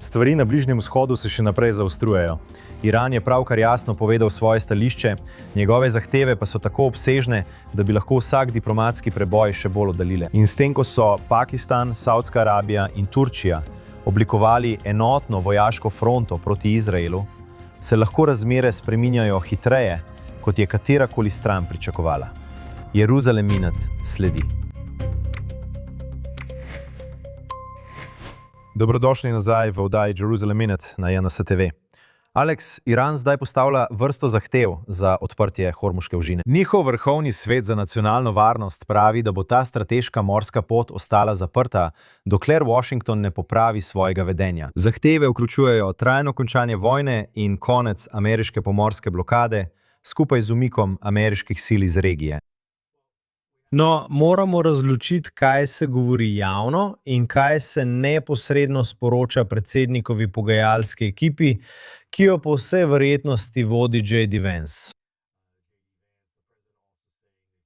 Stvari na Bližnjem vzhodu se še naprej zaostrujejo. Iran je pravkar jasno povedal svoje stališče, njegove zahteve pa so tako obsežne, da bi lahko vsak diplomatski preboj še bolj oddaljile. In s tem, ko so Pakistan, Saudska Arabija in Turčija oblikovali enotno vojaško fronto proti Izraelu, se lahko razmere spreminjajo hitreje, kot je katerakoli stran pričakovala. Jeruzalem Minute sledi. Dobrodošli nazaj v oddaji Jeruzalem Minute na JNS TV. Alex, Iran zdaj postavlja vrsto zahtev za odprtje Hormuške ožine. Njihov vrhovni svet za nacionalno varnost pravi, da bo ta strateška morska pot ostala zaprta, dokler Washington ne popravi svojega vedenja. Zahteve vključujejo trajno končanje vojne in konec ameriške pomorske blokade, skupaj z umikom ameriških sil iz regije. No, moramo razločiti, kaj se govori javno in kaj se neposredno sporoča predsednikovi pogajalski ekipi, ki jo po vsej verjetnosti vodi J.D. Vance.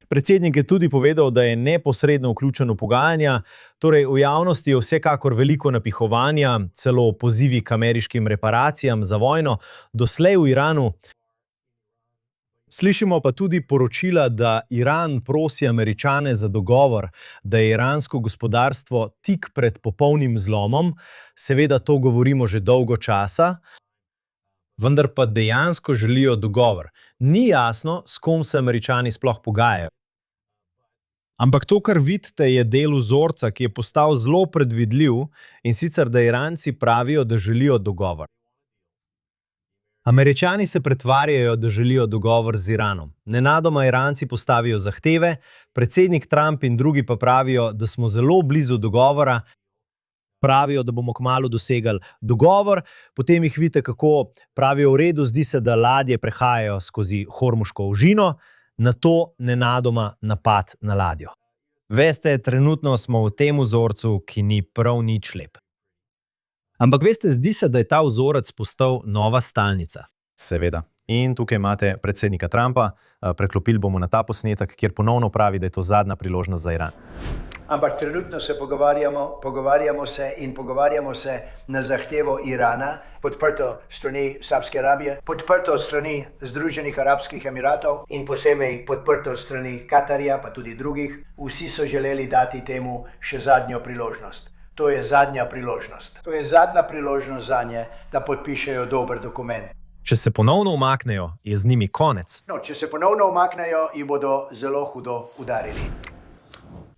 Predsednik je tudi povedal, da je neposredno vključen v pogajanja, torej v javnosti je vsekakor veliko napihovanja, celo pozivi k ameriškim reparacijam za vojno, doslej v Iranu. Slišimo pa tudi poročila, da Iran prosi Američane za dogovor, da je iransko gospodarstvo tik pred popolnim zlomom. Seveda to govorimo že dolgo časa, vendar pa dejansko želijo dogovor. Ni jasno, s kom se Američani sploh pogajajo. Ampak to, kar vidite, je del vzorca, ki je postal zelo predvidljiv, in sicer, da Iranci pravijo, da želijo dogovor. Američani se pretvarjajo, da želijo dogovor z Iranom. Nenadoma Iranci postavijo zahteve, predsednik Trump in drugi pa pravijo, da smo zelo blizu dogovora, pravijo, da bomo kmalu dosegali dogovor, potem jih vidite, kako pravijo v redu, zdi se, da ladje prehajajo skozi Hormuško ožino, nato nenadoma napad na ladjo. Veste, trenutno smo v tem vzorcu, ki ni prav nič lep. Ampak veste, zdi se, da je ta vzorec postal nova stalnica. Seveda. In tukaj imate predsednika Trumpa, preklopili bomo na ta posnetek, kjer ponovno pravi, da je to zadnja priložnost za Iran. Ampak trenutno se pogovarjamo se na zahtevo Irana, podprto strani Saudske Arabije, podprto strani Združenih arabskih emiratov in posebej podprto strani Katarja, pa tudi drugih. Vsi so želeli dati temu še zadnjo priložnost. To je zadnja priložnost. To je zadnja priložnost za nje, da podpišejo dober dokument. Če se ponovno umaknejo, je z njimi konec. No, če se ponovno umaknejo, jih bodo zelo hudo udarili.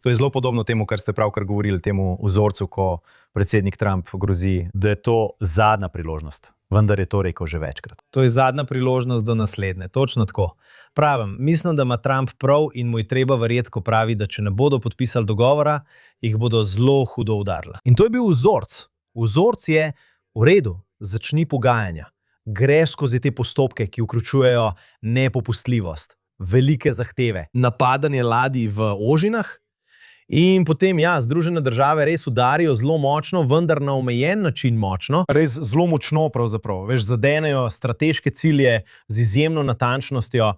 To je zelo podobno temu, kar ste pravkar govorili, temu vzorcu, ko predsednik Trump grozi, da je to zadnja priložnost. Vendar je to rekel že večkrat. To je zadnja priložnost do naslednje, točno tako. Pravim, mislim, da ima Trump prav in mu je treba verjeti, ko pravi, da če ne bodo podpisali dogovora, jih bodo zelo hudo udarili. In to je bil vzorc. Vzorc je v redu, začni pogajanja. Greš skozi te postopke, ki vključujejo nepopustljivost, velike zahteve, napadanje ladij v ožinah, in potem, ja, Združene države res udarijo zelo močno, vendar na omejen način močno. Res zelo močno pravzaprav. Veš, zadenejo strateške cilje z izjemno natančnostjo.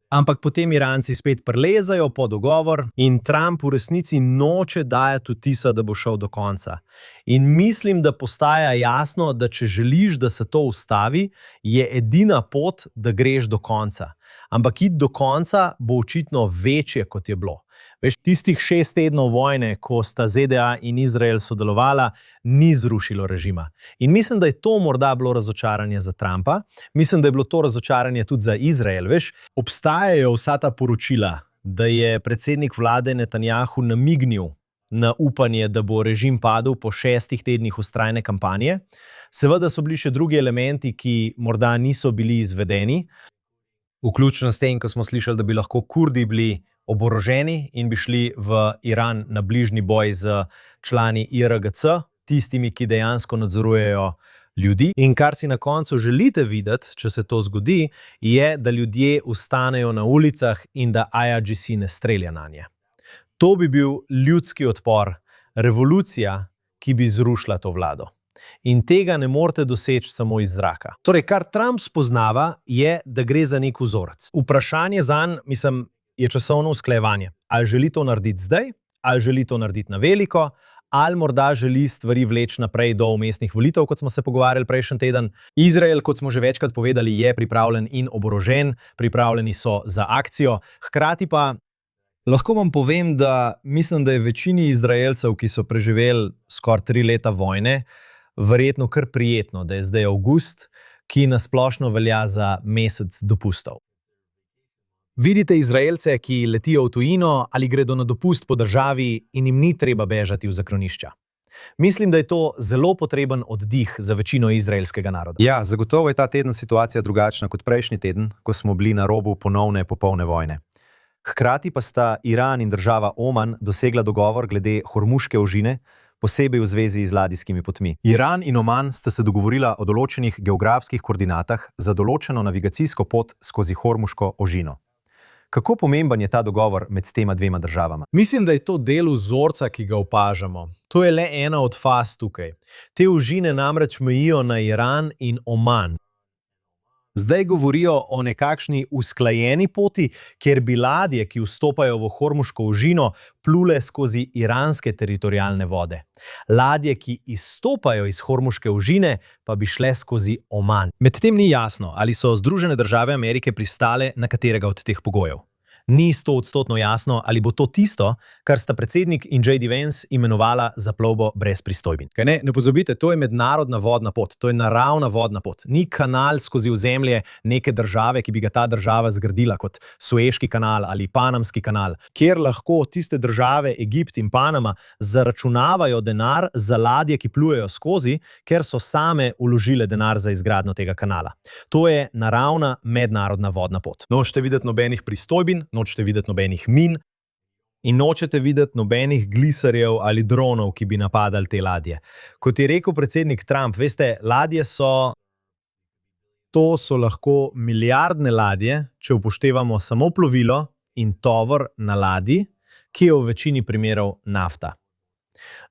Ampak potem Iranci spet prelezajo po dogovor in Trump v resnici noče dajati vtisa, da bo šel do konca. In mislim, da postaja jasno, da če želiš, da se to ustavi, je edina pot, da greš do konca. Ampak iti do konca bo očitno večje, kot je bilo. Veš, tistih 6 tednov vojne, ko sta ZDA in Izrael sodelovala, ni zrušilo režima. In mislim, da je to morda bilo razočaranje za Trumpa. Mislim, da je bilo to razočaranje tudi za Izrael. Veš, obstajajo vsa ta poročila, da je predsednik vlade Netanjahu namignil na upanje, da bo režim padel po 6 tednih vztrajne kampanje. Seveda so bili še drugi elementi, ki morda niso bili izvedeni, vključno s tem, ko smo slišali, da bi lahko Kurdi bili oboroženi in bi šli v Iran na bližnji boj z člani IRGC, tistimi, ki dejansko nadzorujejo ljudi. In kar si na koncu želite videti, če se to zgodi, je, da ljudje vstanejo na ulicah in da IRGC ne strelja na nje. To bi bil ljudski odpor, revolucija, ki bi zrušila to vlado. In tega ne morete doseči samo iz zraka. Torej, kar Trump spoznava, je, da gre za nek vzorec. Vprašanje zanj, mislim, je časovno usklajevanje. Ali želi to narediti zdaj, ali želi to narediti na veliko, ali morda želi stvari vleči naprej do vmesnih volitev, kot smo se pogovarjali prejšnji teden. Izrael, kot smo že večkrat povedali, je pripravljen in oborožen, pripravljeni so za akcijo, hkrati pa lahko vam povem, da mislim, da je večini Izraelcev, ki so preživeli skoraj 3 leta vojne, verjetno kar prijetno, da je zdaj avgust, ki nasplošno velja za mesec dopustov. Vidite Izraelce, ki letijo v tujino ali gredo na dopust po državi in jim ni treba bežati v zaklonišča. Mislim, da je to zelo potreben oddih za večino izraelskega naroda. Ja, zagotovo je ta teden situacija drugačna kot prejšnji teden, ko smo bili na robu ponovne popolne vojne. Hkrati pa sta Iran in država Oman dosegla dogovor glede Hormuške ožine, posebej v zvezi z ladijskimi potmi. Iran in Oman sta se dogovorila o določenih geografskih koordinatah za določeno navigacijsko pot skozi Hormuško ožino. Kako pomemben je ta dogovor med tema dvema državama? Mislim, da je to del vzorca, ki ga opažamo. To je le ena od faz tukaj. Te ožine namreč mejijo na Iran in Oman. Zdaj govorijo o nekakšni usklajeni poti, kjer bi ladje, ki vstopajo v Hormuško ožino, plule skozi iranske teritorialne vode. Ladje, ki izstopajo iz Hormuške ožine, pa bi šle skozi Oman. Medtem ni jasno, ali so Združene države Amerike pristale na katerega od teh pogojev. Ni 100% jasno, ali bo to tisto, kar sta predsednik in J.D. Vance imenovala za plovbo brez pristojbin. Kaj ne pozabite, to je mednarodna vodna pot, to je naravna vodna pot. Ni kanal skozi ozemlje neke države, ki bi ga ta država zgradila kot Sueški kanal ali Panamski kanal, kjer lahko tiste države, Egipt in Panama, zaračunavajo denar za ladje, ki plujejo skozi, ker so same vložile denar za izgradnjo tega kanala. To je naravna mednarodna vodna pot. Nočete videti nobenih pristojbin, nočete videti nobenih min in nočete videti nobenih gliserjev ali dronov, ki bi napadali te ladje. Kot je rekel predsednik Trump, veste, ladje so lahko milijardne ladje, če upoštevamo samo plovilo in tovor na ladji, ki je v večini primerov nafta.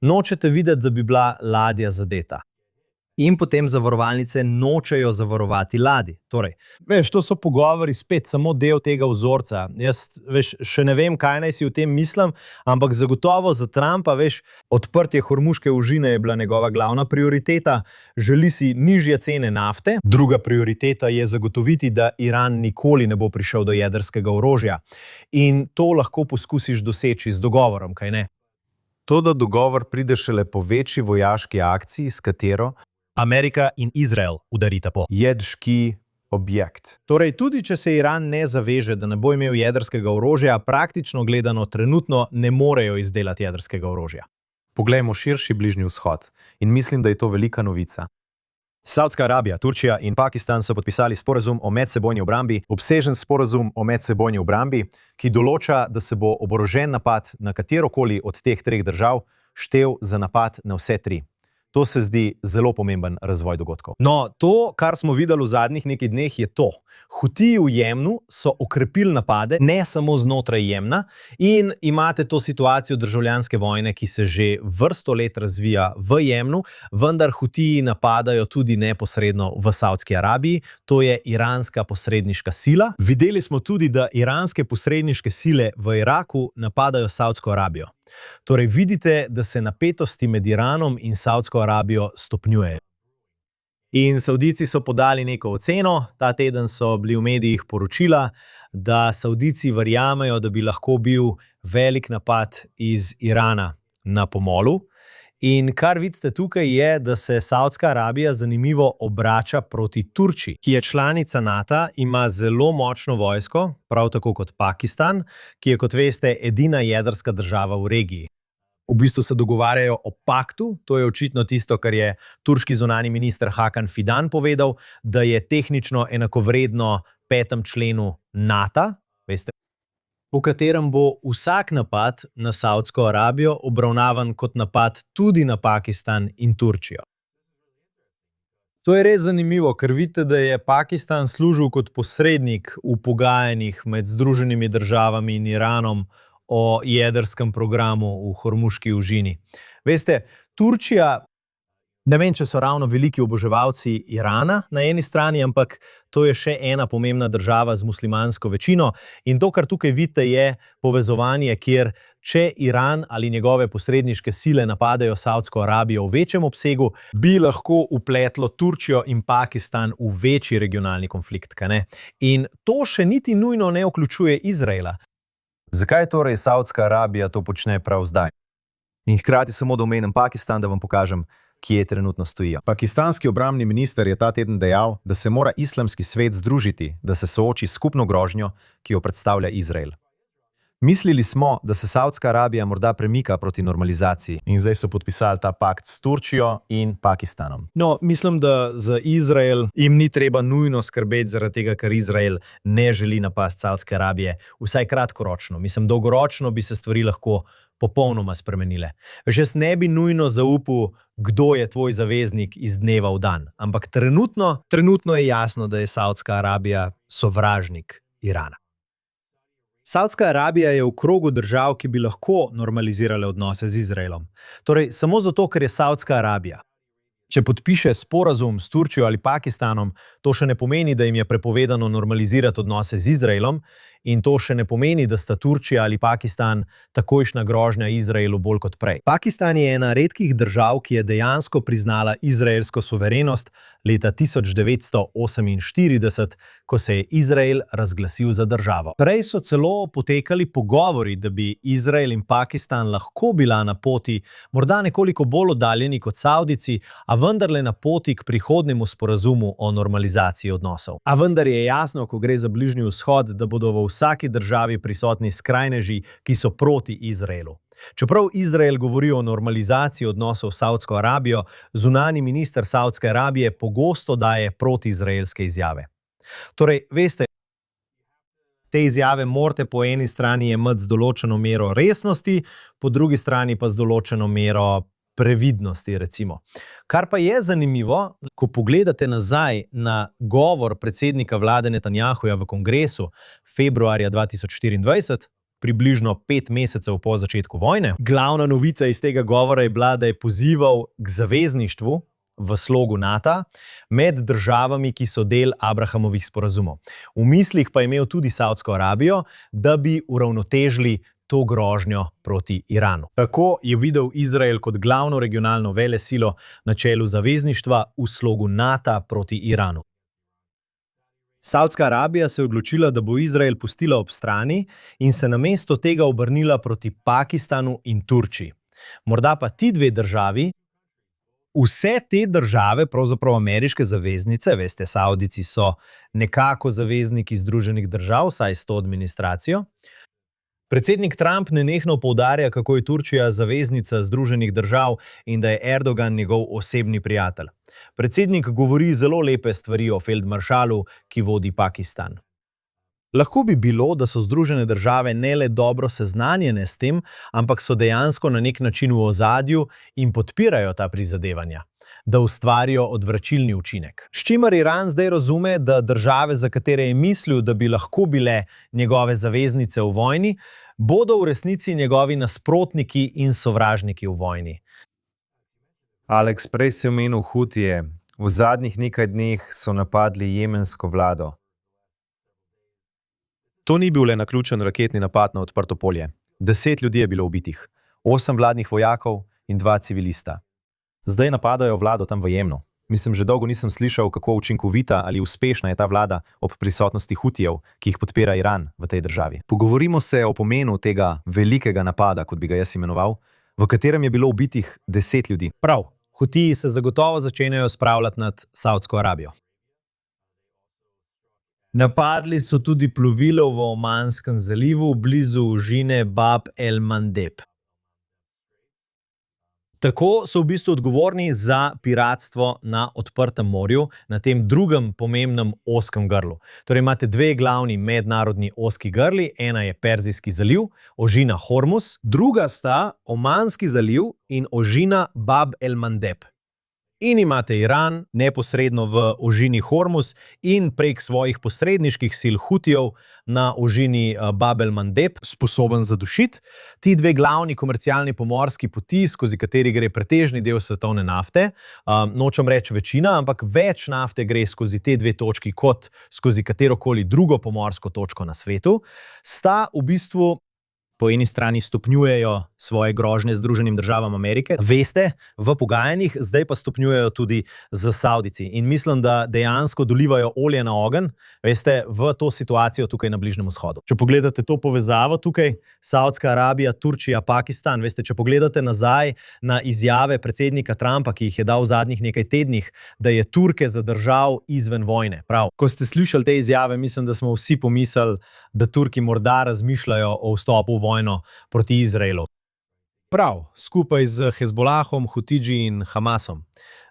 Nočete videti, da bi bila ladja zadeta. In potem zavarovalnice nočejo zavarovati ladij. Torej, veš, to so pogovori spet samo del tega vzorca. Jaz, veš, še ne vem, kaj naj si o tem mislim, ampak zagotovo za Trumpa, veš, odprtje Hormuške ožine je bila njegova glavna prioriteta, želi si nižje cene nafte, druga prioriteta je zagotoviti, da Iran nikoli ne bo prišel do jedrskega orožja. In to lahko poskusiš doseči z dogovorom, kaj ne? To, da dogovor pride šele po večji vojaški akciji, s katero Amerika in Izrael udarita po jedrski objekt. Torej, tudi če se Iran ne zaveže, da ne bo imel jedrskega orožja, praktično gledano trenutno ne morejo izdelati jedrskega orožja. Poglejmo širši Bližnji vzhod in mislim, da je to velika novica. Saudska Arabija, Turčija in Pakistan so podpisali sporazum o medsebojni obrambi, obsežen sporazum o medsebojni obrambi, ki določa, da se bo oborožen napad na katerokoli od teh 3 držav štel za napad na vse 3. To se zdi zelo pomemben razvoj dogodkov. No, to, kar smo videli v zadnjih nekaj dneh, je to. Hutiji v Jemnu so okrepili napade, ne samo znotraj Jemna, in imate to situacijo državljanske vojne, ki se že vrsto let razvija v Jemnu, vendar Hutiji napadajo tudi neposredno v Saudski Arabiji, to je iranska posredniška sila. Videli smo tudi, da iranske posredniške sile v Iraku napadajo Saudsko Arabijo. Torej vidite, da se napetosti med Iranom in Saudsko Arabijo stopnjujejo. In Savdijci so podali neko oceno, ta teden so bili v medijih poročila, da Savdijci verjamejo, da bi lahko bil velik napad iz Irana na pomolu. In kar vidite tukaj je, da se Saudska Arabija zanimivo obrača proti Turčiji, ki je članica NATO, ima zelo močno vojsko, prav tako kot Pakistan, ki je, kot veste, edina jedrska država v regiji. V bistvu se dogovarjajo o paktu, to je očitno tisto, kar je turški zunanji minister Hakan Fidan povedal, da je tehnično enakovredno 5. členu NATO, veste, v katerem bo vsak napad na Saudsko Arabijo obravnavan kot napad tudi na Pakistan in Turčijo. To je res zanimivo, ker vidite, da je Pakistan služil kot posrednik v pogajanjih med Združenimi državami in Iranom o jedrskem programu v Hormuški ožini. Veste, Turčija Ne vem, če so ravno veliki oboževalci Irana na eni strani, ampak to je še ena pomembna država z muslimansko večino in to, kar tukaj vidite, je povezovanje, kjer če Iran ali njegove posredniške sile napadajo Saudsko Arabijo v večjem obsegu, bi lahko vpletlo Turčijo in Pakistan v večji regionalni konflikt, kaj ne? In to še niti nujno ne vključuje Izraela. Zakaj torej Saudska Arabija to počne prav zdaj? In hkrati samo da omenim Pakistan, da vam pokažem, kje trenutno stojijo. Pakistanski obrambni minister je ta teden dejal, da se mora islamski svet združiti, da se sooči s skupno grožnjo, ki jo predstavlja Izrael. Mislili smo, da se Saudska Arabija morda premika proti normalizaciji. In zdaj so podpisali ta pakt s Turčijo in Pakistanom. No, mislim, da za Izrael jim ni treba nujno skrbeti zaradi tega, ker Izrael ne želi napasti Saudske Arabije, vsaj kratkoročno. Mislim, dolgoročno bi se stvari lahko popolnoma spremenile. Jaz ne bi nujno zaupal, kdo je tvoj zaveznik iz dneva v dan, ampak trenutno je jasno, da je Saudska Arabija sovražnik Irana. Saudska Arabija je v krogu držav, ki bi lahko normalizirale odnose z Izraelom. Torej, samo zato, ker je Saudska Arabija. Če podpiše sporazum s Turčijo ali Pakistanom, to še ne pomeni, da jim je prepovedano normalizirati odnose z Izraelom in to še ne pomeni, da sta Turčija ali Pakistan takojšnja grožnja Izraelu bolj kot prej. Pakistan je ena redkih držav, ki je dejansko priznala izraelsko suverenost leta 1948, ko se je Izrael razglasil za državo. Prej so celo potekali pogovori, da bi Izrael in Pakistan lahko bila na poti, morda nekoliko bolj oddaljeni kot Savdici, a vendarle na poti k prihodnemu sporazumu o normalizaciji odnosov. A vendar je jasno, ko gre za Bližnji vzhod, da bodo v vsaki državi prisotni skrajneži, ki so proti Izraelu. Čeprav Izrael govori o normalizaciji odnosov s Saudsko Arabijo, zunanji minister Saudske Arabije pogosto daje protiizraelske izjave. Torej, veste, te izjave morate po eni strani jemati z določeno mero resnosti, po drugi strani pa z določeno mero previdnosti, recimo. Kar pa je zanimivo, ko pogledate nazaj na govor predsednika vlade Netanjahuja v kongresu februarja 2024, približno 5 mesecev po začetku vojne, glavna novica iz tega govora je bila, da je pozival k zavezništvu v slogu NATO med državami, ki so del Abrahamovih sporazumov. V mislih pa je imel tudi Saudsko Arabijo, da bi uravnotežili to grožnjo proti Iranu. Tako je videl Izrael kot glavno regionalno velesilo na čelu zavezništva v slogu NATO proti Iranu. Saudska Arabija se je odločila, da bo Izrael pustila ob strani in se namesto tega obrnila proti Pakistanu in Turčiji. Morda pa ti dve državi, vse te države, pravzaprav ameriške zaveznice, veste, Savdici so nekako zavezniki Združenih držav, saj s to administracijo. Predsednik Trump nenehno poudarja, kako je Turčija zaveznica Združenih držav in da je Erdogan njegov osebni prijatelj. Predsednik govori zelo lepe stvari o feldmaršalu, ki vodi Pakistan. Lahko bi bilo, da so Združene države ne le dobro seznanjene s tem, ampak so dejansko na nek način v ozadju in podpirajo ta prizadevanja, da ustvarijo odvračilni učinek. S čimer Iran zdaj razume, da države, za katere je mislil, da bi lahko bile njegove zaveznice v vojni, bodo v resnici njegovi nasprotniki in sovražniki v vojni. Alex, prej si omenil Hutije. V zadnjih nekaj dneh so napadli jemensko vlado. To ni bil le naključen raketni napad na odprto polje. 10 ljudi je bilo ubitih, 8 vladnih vojakov in 2 civilista. Zdaj napadajo vlado tam v Jemnu. Mislim, že dolgo nisem slišal, kako učinkovita ali uspešna je ta vlada ob prisotnosti Hutijev, ki jih podpira Iran v tej državi. Pogovorimo se o pomenu tega velikega napada, kot bi ga jaz imenoval, v katerem je bilo ubitih 10 ljudi. Prav, Hutiji se zagotovo začenjajo spravljati nad Saudsko Arabijo. Napadli so tudi plovilo v Omanskem zalivu blizu ožine Bab el-Mandeb. Tako so v bistvu odgovorni za piratstvo na odprtem morju, na tem drugem pomembnem ozkem grlu. Torej imate dve glavni mednarodni ozki grli, ena je Perzijski zaliv, ožina Hormuz, druga sta Omanski zaliv in ožina Bab el-Mandeb. In imate Iran neposredno v ožini Hormuz in prek svojih posredniških sil Hutijev na ožini Bab el-Mandeb sposoben zadušiti. Ti dve glavni komercialni pomorski poti, skozi kateri gre pretežni del svetovne nafte, nočem reči večina, ampak več nafte gre skozi te dve točki kot skozi katerokoli drugo pomorsko točko na svetu, sta v bistvu po eni strani stopnjujejo svoje grožnje Združenim državam Amerike, veste, v pogajanjih, zdaj pa stopnjujejo tudi z Savdici. In mislim, da dejansko dolivajo olje na ogenj, veste, v to situacijo tukaj na Bližnjem vzhodu. Če pogledate to povezavo tukaj, Saudska Arabija, Turčija, Pakistan, veste, če pogledate nazaj na izjave predsednika Trumpa, ki jih je dal v zadnjih nekaj tednih, da je Turke zadržal izven vojne. Prav, ko ste slišali te izjave, mislim, da smo vsi pomislili, da Turki morda razmišljajo o vstopu v vojno proti Izraelu. Prav, skupaj z Hezbolahom, Hutidži in Hamasom.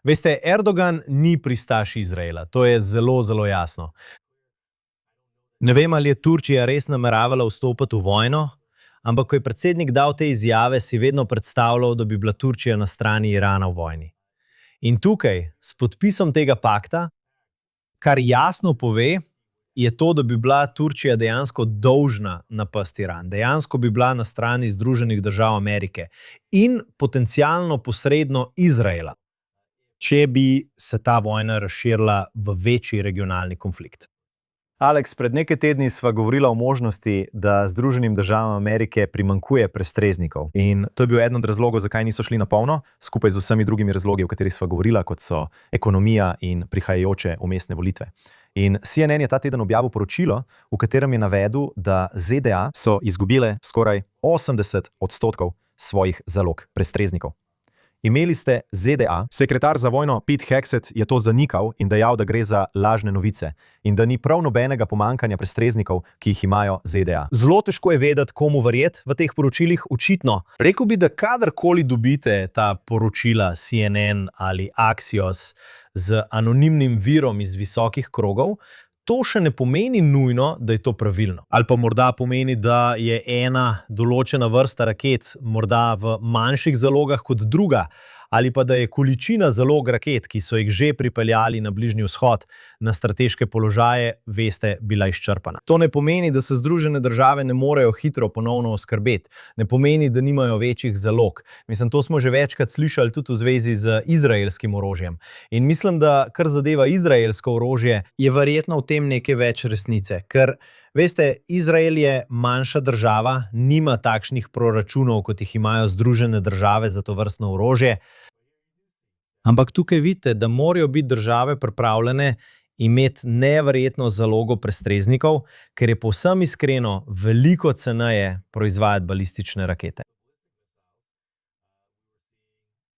Veste, Erdogan ni pristaš Izraela, to je zelo, zelo jasno. Ne vem, ali je Turčija res nameravala vstopiti v vojno, ampak ko je predsednik dal te izjave, si vedno predstavljal, da bi bila Turčija na strani Irana v vojni. In tukaj, s podpisom tega pakta, kar jasno pove, je to, da bi bila Turčija dejansko dolžna napasti Iran. Dejansko bi bila na strani Združenih držav Amerike in potencialno posredno Izraela, če bi se ta vojna razširila v večji regionalni konflikt. Alex, pred nekaj tedni sva govorila o možnosti, da Združenim državam Amerike primanjkuje prestreznikov. In to je bil eden od razlogov, zakaj niso šli na polno, skupaj z vsemi drugimi razlogi, o katerih sva govorila, kot so ekonomija in prihajajoče umestne volitve. In CNN je ta teden objavil poročilo, v katerem je navedel, da ZDA so izgubile skoraj 80% svojih zalog prestreznikov. Imeli ste ZDA, sekretar za vojno Pete Hegseth je to zanikal in dejal, da gre za lažne novice in da ni prav nobenega pomankanja prestreznikov, ki jih imajo ZDA. Zelo težko je vedeti, komu verjeti v teh poročilih, očitno. Rekel bi, da kadarkoli dobite ta poročila CNN ali Axios z anonimnim virom iz visokih krogov, to še ne pomeni nujno, da je to pravilno. Ali pa morda pomeni, da je ena določena vrsta raket morda v manjših zalogah kot druga, ali pa da je količina zalog raket, ki so jih že pripeljali na Bližnji vzhod, na strateške položaje, veste, bila izčrpana. To ne pomeni, da se Združene države ne morejo hitro ponovno oskrbeti. Ne pomeni, da nimajo večjih zalog. Mislim, to smo že večkrat slišali tudi v zvezi z izraelskim orožjem. In mislim, da kar zadeva izraelsko orožje, je verjetno v tem nekaj več resnice. Ker, veste, Izrael je manjša država, nima takšnih proračunov, kot jih imajo Združene države za to vrstno orožje. Ampak tukaj vidite, da morajo biti države pripravljene imeti neverjetno zalogo prestreznikov, ker je povsem iskreno veliko ceneje proizvajati balistične rakete.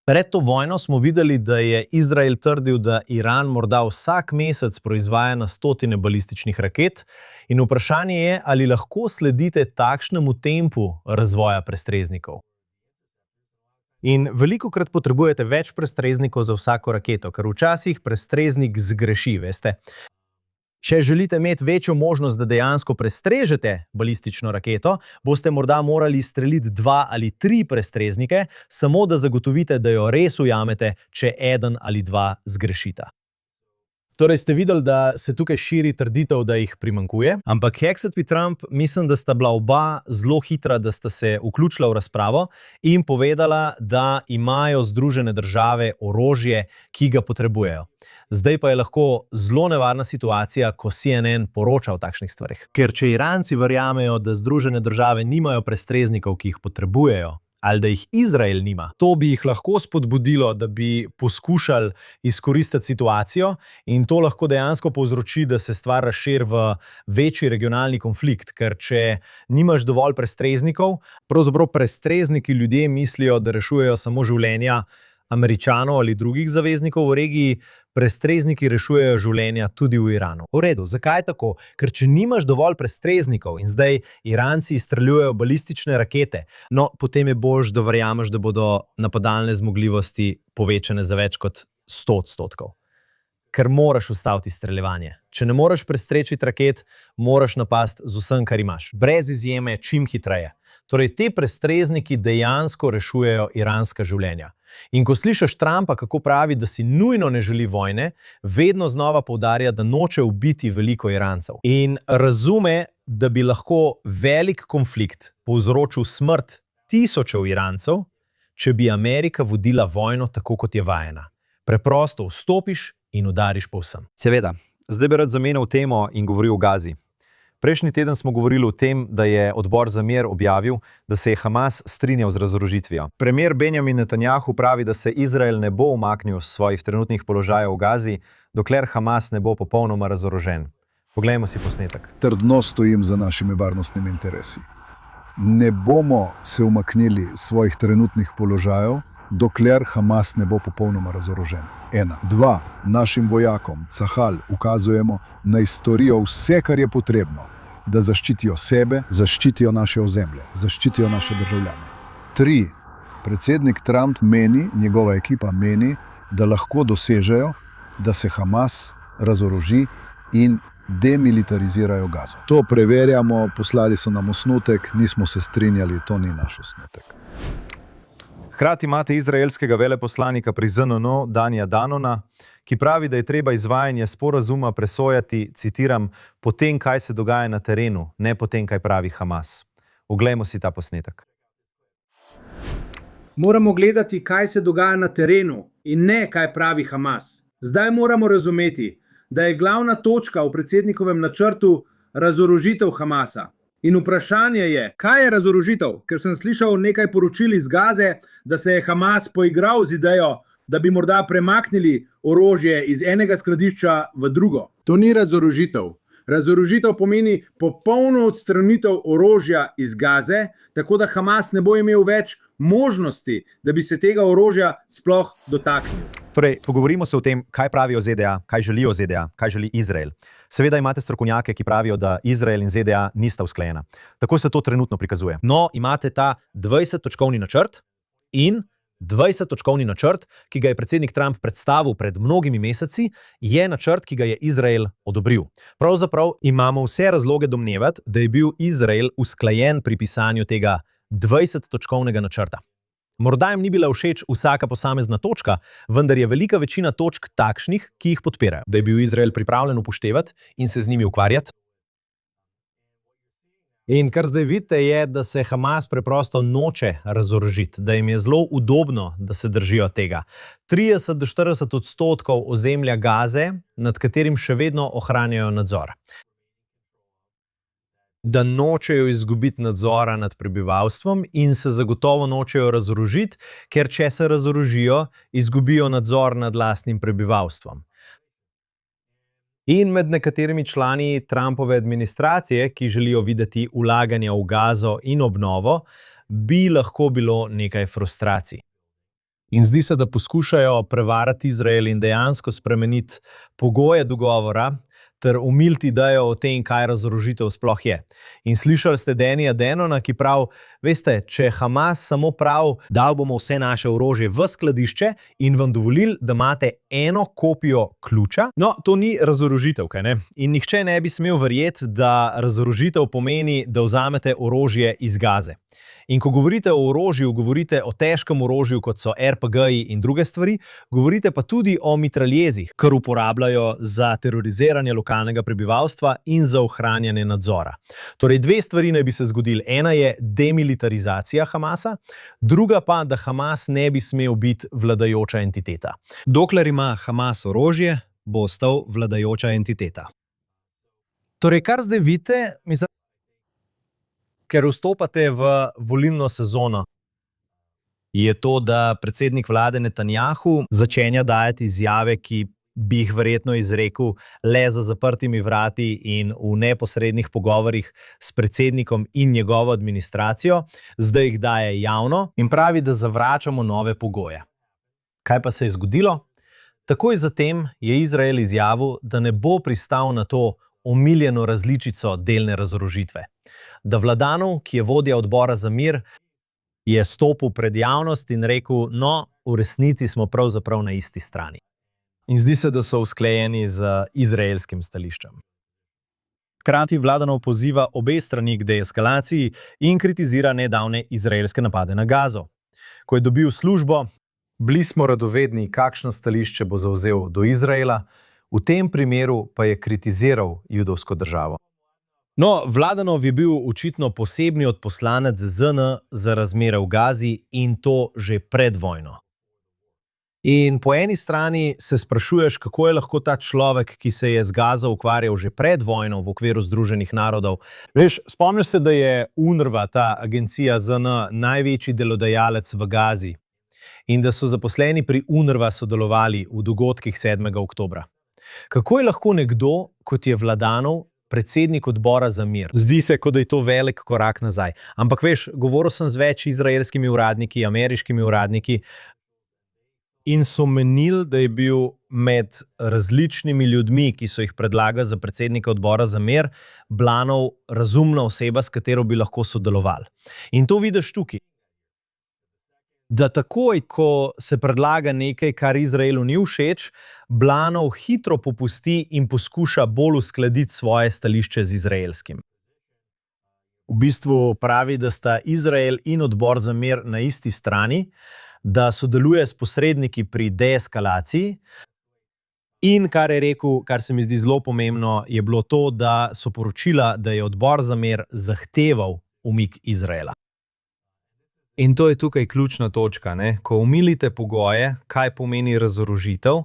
Pred to vojno smo videli, da je Izrael trdil, da Iran morda vsak mesec proizvaja na stotine balističnih raket in vprašanje je, ali lahko sledite takšnemu tempu razvoja prestreznikov. In velikokrat potrebujete več prestreznikov za vsako raketo, ker včasih prestreznik zgreši, veste. Če želite imeti večjo možnost, da dejansko prestrežete balistično raketo, boste morda morali streliti 2 ali 3 prestreznike, samo da zagotovite, da jo res ujamete, če 1 ali 2 zgrešita. Torej ste videli, da se tukaj širi trditev, da jih primanjkuje, ampak Hegseth in Trump mislim, da sta bila oba zelo hitra, da sta se vključila v razpravo in povedala, da imajo Združene države orožje, ki ga potrebujejo. Zdaj pa je lahko zelo nevarna situacija, ko CNN poroča o takšnih stvarih. Ker če Iranci verjamejo, da Združene države nimajo prestreznikov, ki jih potrebujejo, ali da jih Izrael nima, to bi jih lahko spodbudilo, da bi poskušali izkoristiti situacijo in to lahko dejansko povzroči, da se stvar razširi v večji regionalni konflikt, ker če nimaš dovolj prestreznikov, pravzaprav prestrezniki ljudje mislijo, da rešujejo samo življenja Američanov ali drugih zaveznikov v regiji, prestrezniki rešujejo življenja tudi v Iranu. V redu, zakaj tako? Ker če nimaš dovolj prestreznikov in zdaj Iranci izstreljujejo balistične rakete, no, potem je boljše, da verjameš, da bodo napadalne zmogljivosti povečane za več kot 100%. Ker moraš ustaviti izstreljevanje. Če ne moreš prestrečiti raket, moraš napasti z vsem, kar imaš. Brez izjeme, čim hitreje. Torej, te prestrezniki dejansko rešujejo iranska življenja. In ko slišiš Trumpa, kako pravi, da si nujno ne želi vojne, vedno znova poudarja, da noče ubiti veliko Irancev. In razume, da bi lahko velik konflikt povzročil smrt tisočev Irancev, če bi Amerika vodila vojno tako, kot je vajena. Preprosto vstopiš in udariš povsem. Seveda, zdaj bi rad zamenjal temo in govoril o Gazi. Prejšnji teden smo govorili o tem, da je odbor za mir objavil, da se je Hamas strinjal z razorožitvijo. Premier Benjamin Netanjahu pravi, da se Izrael ne bo umaknil s svojih trenutnih položajev v Gazi, dokler Hamas ne bo popolnoma razorožen. Poglejmo si posnetek. Trdno stojim za našimi varnostnimi interesi. Ne bomo se umaknili s svojih trenutnih položajev, dokler Hamas ne bo popolnoma razorožen. 1. 2. Našim vojakom Cahal ukazujemo, naj storijo vse, kar je potrebno, da zaščitijo sebe, zaščitijo naše ozemlje, zaščitijo naše državljane. 3. Predsednik Trump meni, njegova ekipa meni, da lahko dosežejo, da se Hamas razoroži in demilitarizirajo Gazo. To preverjamo, poslali so nam osnutek, nismo se strinjali, to ni naš osnutek. Hkrati imate izraelskega veleposlanika pri ZNN, Danija Danona, ki pravi, da je treba izvajanje sporazuma presojati, citiram, po tem, kaj se dogaja na terenu, ne po tem, kaj pravi Hamas. Oglejmo si ta posnetek. Moramo gledati, kaj se dogaja na terenu in ne, kaj pravi Hamas. Zdaj moramo razumeti, da je glavna točka v predsednikovem načrtu razorožitev Hamasa. In vprašanje je, kaj je razorožitev? Ker sem slišal nekaj poročil iz Gaze, da se je Hamas poigral z idejo, da bi morda premaknili orožje iz enega skladišča v drugo. To ni razorožitev. Razorožitev pomeni popolno odstranitev orožja iz Gaze, tako da Hamas ne bo imel več možnosti, da bi se tega orožja sploh dotaknil. Torej, pogovorimo se o tem, kaj pravijo ZDA, kaj želijo ZDA, kaj želi Izrael. Seveda imate strokovnjake, ki pravijo, da Izrael in ZDA nista usklajena. Tako se to trenutno prikazuje. No, imate ta 20-točkovni načrt in 20-točkovni načrt, ki ga je predsednik Trump predstavil pred mnogimi meseci, je načrt, ki ga je Izrael odobril. Pravzaprav imamo vse razloge domnevati, da je bil Izrael usklajen pri pisanju tega 20-točkovnega načrta. Morda jim ni bila všeč vsaka posamezna točka, vendar je velika večina točk takšnih, ki jih podpirajo. Da je bil Izrael pripravljen upoštevati in se z njimi ukvarjati. In kar zdaj vidite je, da se Hamas preprosto noče razorožiti, da jim je zelo udobno, da se držijo tega. 30-40% ozemlja Gaze, nad katerim še vedno ohranjajo nadzor. Da nočejo izgubiti nadzora nad prebivalstvom in se zagotovo nočejo razorožiti, ker če se razorožijo, izgubijo nadzor nad lastnim prebivalstvom. In med nekaterimi člani Trumpove administracije, ki želijo videti vlaganja v Gazo in obnovo, bi lahko bilo nekaj frustracij. In zdi se, da poskušajo prevarati Izrael in dejansko spremeniti pogoje dogovora, ter umiliti idejo o tem, kaj razorožitev sploh je. In slišali ste Danija Danona, ki pravi, veste, če Hamas samo pravi, dal bomo vse naše orožje v skladišče in vam dovolili, da imate eno kopijo ključa, no, to ni razorožitev, kaj ne? In nihče ne bi smel verjeti, da razorožitev pomeni, da vzamete orožje iz Gaze. In ko govorite o orožju, govorite o težkem orožju, kot so RPG-ji in druge stvari, govorite pa tudi o mitraljezih, kar uporabljajo za teroriziranje lokalnega prebivalstva in za ohranjanje nadzora. Torej, dve stvari naj bi se zgodili. Ena je demilitarizacija Hamasa, druga pa, da Hamas ne bi smel biti vladajoča entiteta. Dokler ima Hamas orožje, bo ostal vladajoča entiteta. Torej, kar zdaj vidite, ker vstopate v volilno sezono, je to, da predsednik vlade Netanjahu začenja dajati izjave, ki bi jih verjetno izrekel le za zaprtimi vrati in v neposrednih pogovorih s predsednikom in njegovo administracijo, zdaj jih daje javno in pravi, da zavračamo nove pogoje. Kaj pa se je zgodilo? Takoj zatem je Izrael izjavil, da ne bo pristal na to omiljeno različico delne razorožitve. Da Vladanov, ki je vodja odbora za mir, je stopil pred javnost in rekel, no, v resnici smo pravzaprav na isti strani. In zdi se, da so usklajeni z izraelskim stališčem. Hkrati Vladanov poziva obe strani k deeskalaciji in kritizira nedavne izraelske napade na Gazo. Ko je dobil službo, Bili smo radovedni, kakšno stališče bo zavzel do Izraela, v tem primeru pa je kritiziral judovsko državo. No, Vladanov je bil očitno posebni odposlanec ZN za razmere v Gazi in to že pred vojno. In po eni strani se sprašuješ, kako je lahko ta človek, ki se je z Gazo ukvarjal že pred vojno v okviru Združenih narodov. Veš, spomniš se, da je UNRWA, ta agencija ZN, največji delodajalec v Gazi in da so zaposleni pri UNRWA sodelovali v dogodkih 7. oktobra. Kako je lahko nekdo, kot je Vladanov, predsednik odbora za mir? Zdi se, kot da je to velik korak nazaj. Ampak veš, govoril sem z več izraelskimi uradniki, ameriškimi uradniki in so menili, da je bil med različnimi ljudmi, ki so jih predlagali za predsednika odbora za mir, Blanov razumna oseba, s katero bi lahko sodelovali. In to vidiš tukaj. Da takoj, ko se predlaga nekaj, kar Izraelu ni všeč, Blanov hitro popusti in poskuša bolj uskladiti svoje stališče z izraelskim. V bistvu pravi, da sta Izrael in odbor za mir na isti strani, da sodeluje s posredniki pri deeskalaciji in kar je rekel, kar se mi zdi zelo pomembno, je bilo to, da so poročila, da je odbor za mir zahteval umik Izraela. In to je tukaj ključna točka, ne? Ko umilite pogoje, kaj pomeni razorožitev,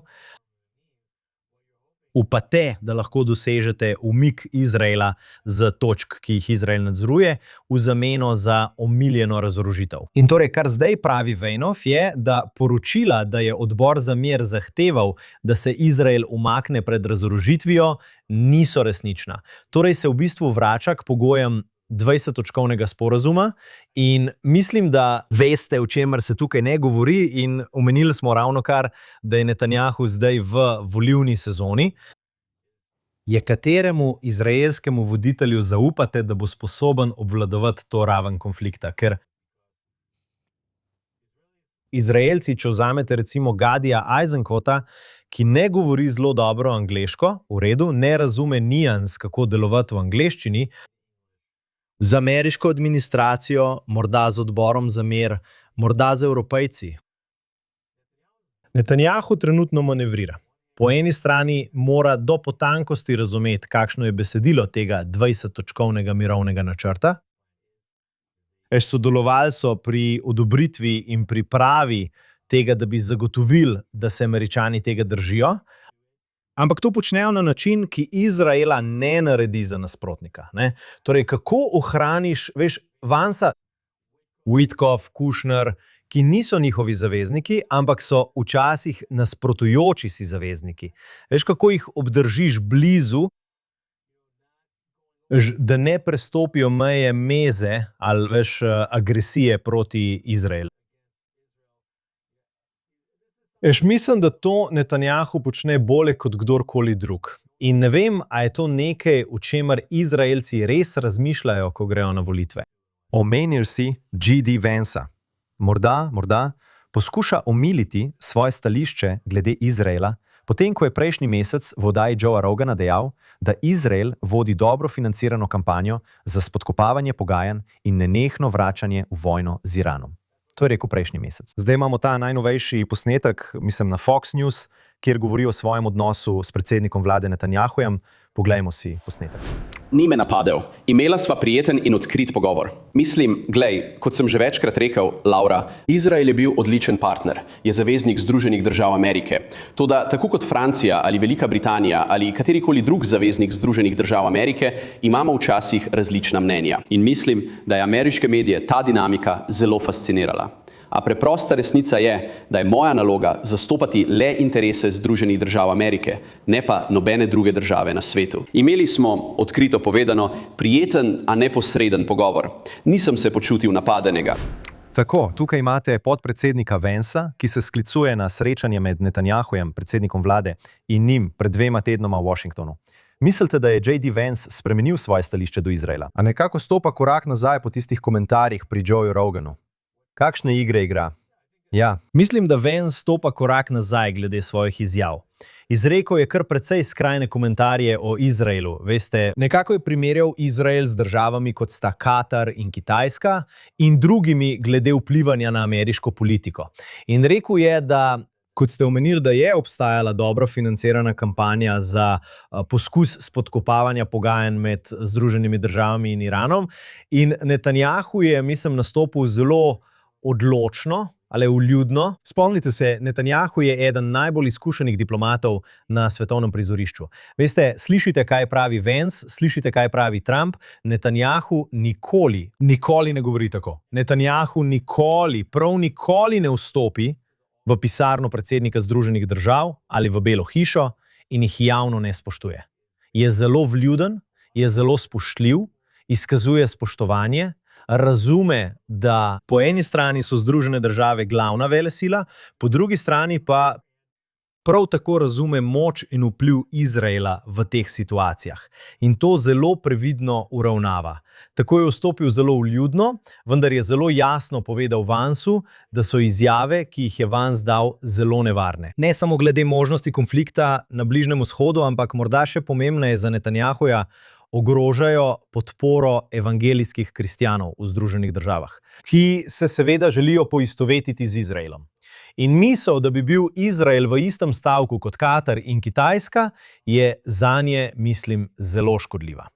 upate, da lahko dosežete umik Izraela z točk, ki jih Izrael nadzoruje, v zameno za omiljeno razorožitev. In torej, kar zdaj pravi Vejnov, je, da poročila, da je odbor za mir zahteval, da se Izrael umakne pred razorožitvijo, niso resnična. Torej se v bistvu vrača k pogojem 20-točkovnega sporazuma in mislim, da veste, o čemer se tukaj ne govori in omenili smo ravnokar, da je Netanjahu zdaj v volilni sezoni. Je kateremu izraelskemu voditelju zaupate, da bo sposoben obvladovati to raven konflikta? Ker Izraelci, če vzamete recimo Gadija Eisenkota, ki ne govori zelo dobro angleško, v redu, ne razume nijans, kako delovati v angleščini, z ameriško administracijo, morda z odborom za mir, morda z Evropejci. Netanjahu trenutno manevrira. Po eni strani mora do potankosti razumeti, kakšno je besedilo tega 20-točkovnega mirovnega načrta. Sodelovali so pri odobritvi in pripravi tega, da bi zagotovili, da se Američani tega držijo. Ampak to počnejo na način, ki Izraela ne naredi za nasprotnika. Ne? Torej, kako ohraniš, veš, Vansa, Witkoff, Kushner, ki niso njihovi zavezniki, ampak so včasih nasprotujoči si zavezniki. Veš, kako jih obdržiš blizu, da ne prestopijo meje meze ali veš, agresije proti Izraelu. Mislim, da to Netanjahu počne bolje kot kdorkoli drug. In ne vem, a je to nekaj, o čemer Izraelci res razmišljajo, ko grejo na volitve. Omenil si J.D. Vansa. Morda poskuša omiliti svoje stališče glede Izraela, potem ko je prejšnji mesec v oddaji Joea Rogana dejal, da Izrael vodi dobro financirano kampanjo za spodkopavanje pogajanj in nenehno vračanje v vojno z Iranom. To je rekel prejšnji mesec. Zdaj imamo ta najnovejši posnetek, mislim na Fox News, kjer govori o svojem odnosu s predsednikom vlade Netanjahujem. Poglejmo si posnetek. Ni me napadel. Imela sva prijeten in odkrit pogovor. Mislim, glej, kot sem že večkrat rekel, Laura, Izrael je bil odličen partner, je zaveznik Združenih držav Amerike. Toda tako kot Francija ali Velika Britanija ali katerikoli drug zaveznik Združenih držav Amerike, imamo včasih različna mnenja. In mislim, da je ameriške medije ta dinamika zelo fascinirala. A preprosta resnica je, da je moja naloga zastopati le interese Združenih držav Amerike, ne pa nobene druge države na svetu. Imeli smo, odkrito povedano, prijeten, a neposreden pogovor. Nisem se počutil napadenega. Tako, tukaj imate podpredsednika Vansa, ki se sklicuje na srečanje med Netanjahujem, predsednikom vlade, in njim pred 2 tednoma v Washingtonu. Mislite, da je J.D. Vance spremenil svoje stališče do Izraela? A nekako stopa korak nazaj po tistih komentarjih pri Joeu Roganu? Kakšne igre igra? Ja, Mislim, da Vance stopa korak nazaj glede svojih izjav. Izrekel je kar precej skrajne komentarje o Izraelu. Veste, nekako je primerjal Izrael z državami kot sta Katar in Kitajska in drugimi glede vplivanja na ameriško politiko. In rekel je, da kot ste omenili, da je obstajala dobro financirana kampanja za poskus spodkopavanja pogajanj med Združenimi državami in Iranom. In Netanjahu je, mislim, nastopil zelo odločno, ali vljudno. Spomnite se, Netanjahu je eden najbolj izkušenih diplomatov na svetovnem prizorišču. Veste, slišite, kaj pravi Vance, slišite, kaj pravi Trump, Netanjahu nikoli ne govori tako. Netanjahu prav nikoli ne vstopi v pisarno predsednika Združenih držav ali v Belo hišo in jih javno ne spoštuje. Je zelo vljuden, je zelo spoštljiv, izkazuje spoštovanje, razume, da po eni strani so Združene države glavna velesila, po drugi strani pa prav tako razume moč in vpliv Izraela v teh situacijah. In to zelo previdno uravnava. Tako je vstopil zelo vljudno, vendar je zelo jasno povedal Vanceu, da so izjave, ki jih je Vance dal, zelo nevarne. Ne samo glede možnosti konflikta na Bližnjem vzhodu, ampak morda še pomembneje za Netanjahuja, ogrožajo podporo evangelijskih kristjanov v Združenih državah, ki se seveda želijo poistovetiti z Izraelom. In misel, da bi bil Izrael v istem stavku kot Katar in Kitajska, je zanje, mislim, zelo škodljiva.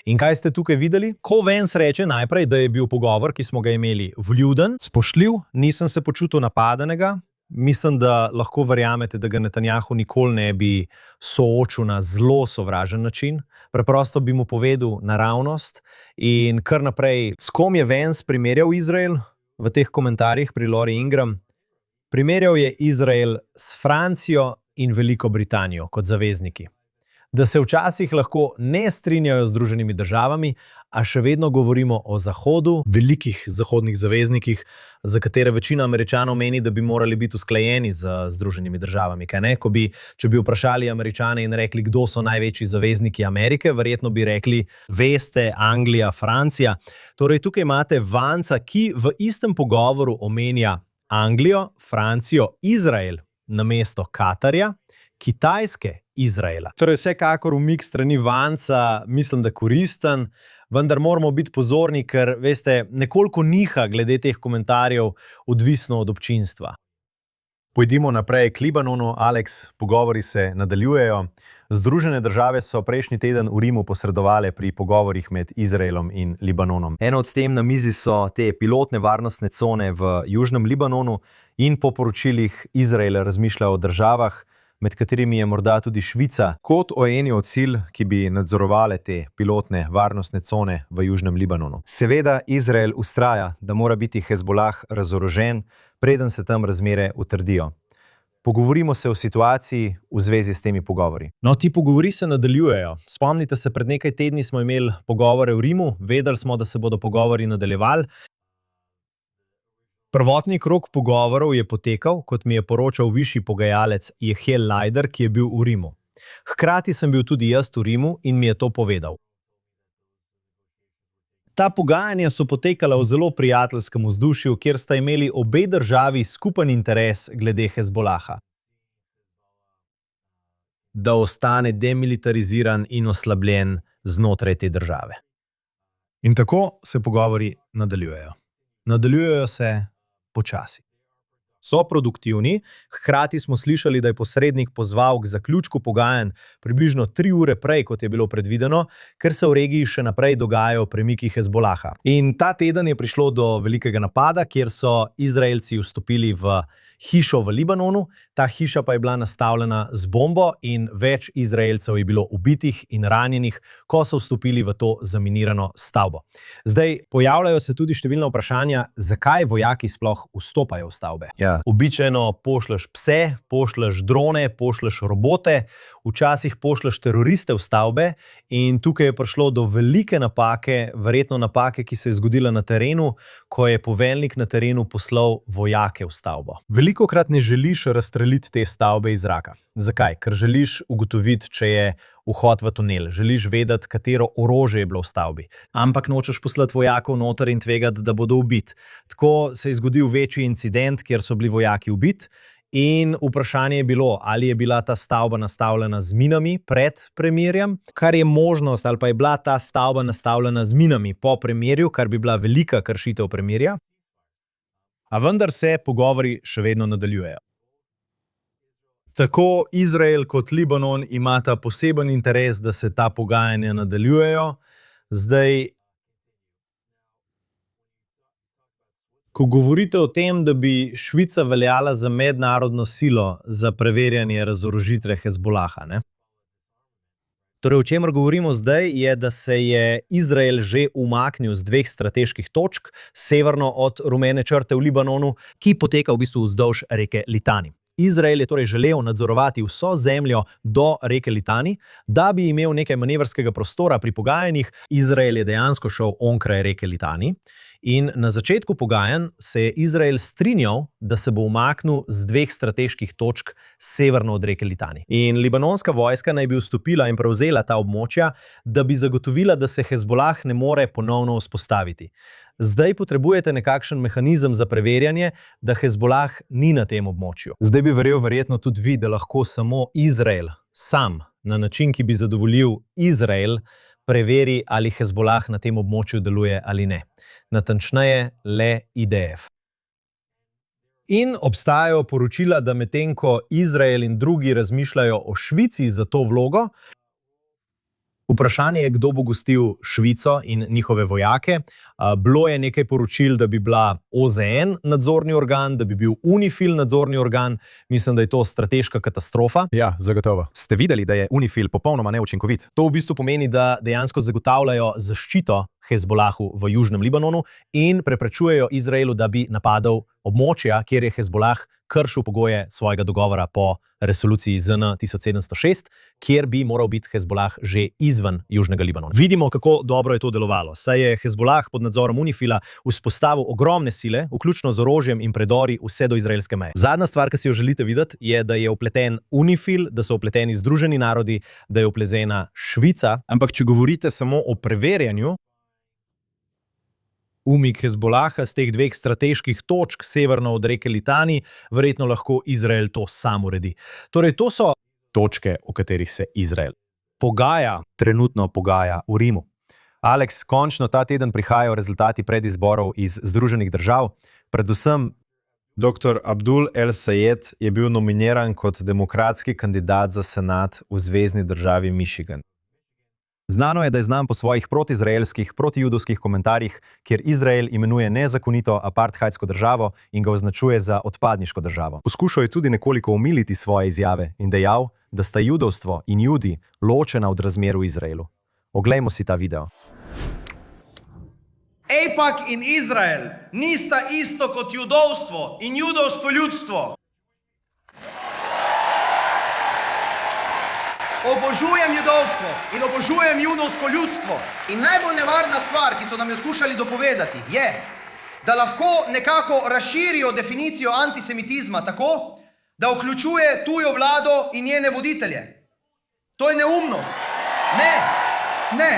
In kaj ste tukaj videli? Ko Vance reče najprej, da je bil pogovor, ki smo ga imeli, vljuden, spoštljiv, nisem se počutil napadenega, mislim, da lahko verjamete, da ga Netanjahu nikoli ne bi soočil na zelo sovražen način. Preprosto bi mu povedal naravnost in kar naprej. S kom je Vance primerjal Izrael v teh komentarjih pri Lori Ingram? Primerjal je Izrael s Francijo in Veliko Britanijo kot zavezniki. Da se včasih lahko ne strinjajo z Združenimi državami, a še vedno govorimo o Zahodu, velikih zahodnih zaveznikih, za katere večina Američanov meni, da bi morali biti usklajeni z Združenimi državami. Kaj ne? Če bi vprašali Američane in rekli, kdo so največji zavezniki Amerike, verjetno bi rekli, veste, Anglija, Francija. Torej, tukaj imate Vancea, ki v istem pogovoru omenja Anglijo, Francijo, Izrael namesto Katarja, Kitajske, Izraela. Torej, vsekakor umik strani Vancea, mislim, da koristen, vendar moramo biti pozorni, ker, veste, nekoliko niha glede teh komentarjev, odvisno od občinstva. Pojdimo naprej k Libanonu. Alex, pogovori se nadaljujejo. Združene države so prejšnji teden v Rimu posredovale pri pogovorih med Izraelom in Libanonom. eno od tem na mizi so te pilotne varnostne cone v južnem Libanonu in po poročilih Izrael razmišlja o državah, med katerimi je morda tudi Švica, kot o eni od sil, ki bi nadzorovale te pilotne varnostne cone v južnem Libanonu. Seveda Izrael vztraja, da mora biti Hezbolah razorožen, preden se tam razmere utrdijo. Pogovorimo se o situaciji v zvezi s temi pogovori. No, ti pogovori se nadaljujejo. Spomnite se, pred nekaj tedni smo imeli pogovore v Rimu, vedeli smo, da se bodo pogovori nadaljevali. Prvotni krog pogovorov je potekal, kot mi je poročal višji pogajalec Jehiel Leider, ki je bil v Rimu. Hkrati sem bil tudi jaz v Rimu in mi je to povedal. Ta pogajanja so potekala v zelo prijateljskem vzdušju, kjer sta imeli obe državi skupen interes glede Hezbolaha. Da ostane demilitariziran in oslabljen znotraj te države. In tako se pogovori nadaljujejo. Nadaljujejo se počasi. So produktivni, hkrati smo slišali, da je posrednik pozval k zaključku pogajanj približno 3 ure prej, kot je bilo predvideno, ker se v regiji še naprej dogajajo premiki Hezbolaha. In ta teden je prišlo do velikega napada, kjer so Izraelci vstopili v hišo v Libanonu, ta hiša pa je bila nastavljena z bombo in več Izraelcev je bilo ubitih in ranjenih, ko so vstopili v to zaminirano stavbo. Zdaj, pojavljajo se tudi številna vprašanja, zakaj vojaki sploh vstopajo v stavbe. Ja. Običajno pošlješ pse, pošlješ drone, pošlješ robote, včasih pošlješ teroriste v stavbe in tukaj je prišlo do velike napake, verjetno napake, ki se je zgodila na terenu, ko je poveljnik na terenu poslal vojake v stavbo. Veliko Velikokrat ne želiš razstreliti te stavbe iz zraka. Zakaj? Ker želiš ugotoviti, če je vhod v tunel, želiš vedeti, katero orožje je bilo v stavbi. Ampak nočeš poslati vojakov noter in tvegati, da bodo ubiti. Tako se je zgodil večji incident, kjer so bili vojaki ubiti. In vprašanje je bilo, ali je bila ta stavba nastavljena z minami pred premirjem, kar je možnost, ali pa je bila ta stavba nastavljena z minami po premirju, kar bi bila velika kršitev premirja. A vendar se pogovori še vedno nadaljujejo. Tako Izrael kot Libanon imata poseben interes, da se ta pogajanja nadaljujejo. Zdaj, ko govorite o tem, da bi Švica veljala za mednarodno silo za preverjanje razorožitve Hezbolaha, ne? Torej, o čemer govorimo zdaj, je, da se je Izrael že umaknil z 2 strateških točk severno od rumene črte v Libanonu, ki poteka v bistvu vzdolž reke Litani. Izrael je torej želel nadzorovati vso zemljo do reke Litani, da bi imel nekaj manevrskega prostora pri pogajanjih. Izrael je dejansko šel onkraj reke Litani. In na začetku pogajanj se je Izrael strinjal, da se bo umaknil z 2 strateških točk severno od reke Litani. In libanonska vojska naj bi vstopila in prevzela ta območja, da bi zagotovila, da se Hezbolah ne more ponovno vzpostaviti. Zdaj potrebujete nekakšen mehanizem za preverjanje, da Hezbolah ni na tem območju. Zdaj bi verjetno tudi vi, da lahko samo Izrael sam, na način, ki bi zadovoljil Izrael, preveri, ali Hezbolah na tem območju deluje ali ne. Natančneje le IDF. In obstajajo poročila, da medtem ko Izrael in drugi razmišljajo o Švici za to vlogo, vprašanje je, kdo bo gostil Švico in njihove vojake. Bilo je nekaj poročil, da bi bila OZN nadzorni organ, da bi bil UNIFIL nadzorni organ. Mislim, da je to strateška katastrofa. Ja, zagotovo. Ste videli, da je UNIFIL popolnoma neučinkovit? To v bistvu pomeni, da dejansko zagotavljajo zaščito Hezbolahu v južnem Libanonu in preprečujejo Izraelu, da bi napadal območja, kjer je Hezbolah kršil pogoje svojega dogovora po resoluciji ZN 1706, kjer bi moral biti Hezbolah že izven južnega Libanona. Vidimo, kako dobro je to delovalo. Saj je Hezbolah pod nadzorom UNIFIL-a vzpostavil ogromne sile, vključno z orožjem in predori vse do izraelske meje. Zadnja stvar, ki si jo želite videti, je, da je vpleten UNIFIL, da so vpleteni Združeni narodi, da je vpletena Švica. Ampak če govorite samo o preverjanju, umik Hezbolaha z teh 2 strateških točk severno od reke Litani, verjetno lahko Izrael to sam uredi. Torej, to so Točke, o katerih se Izrael trenutno pogaja v Rimu. Alex, končno ta teden prihajajo rezultati predizborov iz Združenih držav. Predvsem dr. Abdul El Sayed je bil nominiran kot demokratski kandidat za senat v zvezni državi Michigan. Znano je, da je znan po svojih protiizraelskih, protijudovskih komentarjih, kjer Izrael imenuje nezakonito apartheidsko državo in ga označuje za odpadniško državo. Poskušal je tudi nekoliko omiliti svoje izjave in dejal, da sta judovstvo in judi ločena od razmer v Izraelu. Oglejmo si ta video. AIPAC in Izrael nista isto kot judovstvo in judovsko ljudstvo. Obožujem judovstvo in obožujem judovsko ljudstvo. In najbolj nevarna stvar, ki so nam jo skušali dopovedati, je, da lahko nekako razširijo definicijo antisemitizma tako, da vključuje tujo vlado in njene voditelje. To je neumnost. Ne.